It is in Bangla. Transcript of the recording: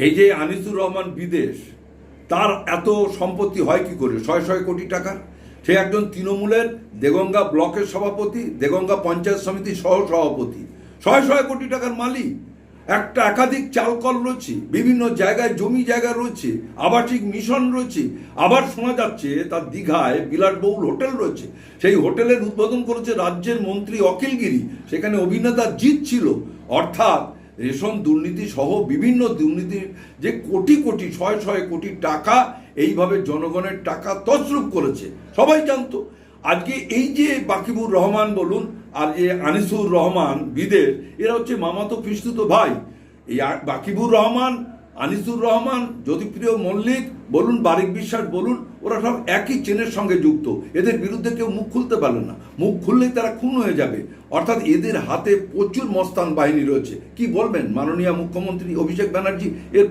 এই যে আনিসুর রহমান বিদেশ, তার এত সম্পত্তি হয় কি করে? শয় শয় কোটি টাকার। সে একজন তৃণমূলের দেগঙ্গা ব্লকের সভাপতি, দেগঙ্গা পঞ্চায়েত সমিতির সহ সভাপতি, শয় শয় কোটি টাকার মালিক। একটা একাধিক চালকল রয়েছে, বিভিন্ন জায়গায় জমি জায়গা রয়েছে, আবাসিক মিশন রয়েছে। আবার শোনা যাচ্ছে তার দীঘায় বিলাসবহুল হোটেল রয়েছে। সেই হোটেলের উদ্বোধন করেছে রাজ্যের মন্ত্রী অখিলগিরি, সেখানে অভিনেতা জিৎ ছিল। অর্থাৎ রেশন দুর্নীতি সহ বিভিন্ন দুর্নীতির যে কোটি কোটি শয় শয় কোটি টাকা এইভাবে জনগণের টাকা তছরূপ করেছে, সবাই জানতো। আজকে এই যে বাকিবুর রহমান বলুন আর যে আনিসুর রহমান বিদেশ, এরা হচ্ছে মামাতো পিসতুতো ভাই। এই বাকিবুর রহমান, আনিসুর রহমান, জ্যোতিপ্রিয় মল্লিক বলুন, বারিক বিশ্বাস বলুন, ওরা সব একই চেনের সঙ্গে যুক্ত। এদের বিরুদ্ধে কেউ মুখ খুলতে পারবে না, মুখ খুললেই তারা খুন হয়ে যাবে। অর্থাৎ এদের হাতে প্রচুর মস্তান বাহিনী রয়েছে। কি বলবেন মাননীয় মুখ্যমন্ত্রী অভিষেক ব্যানার্জি এর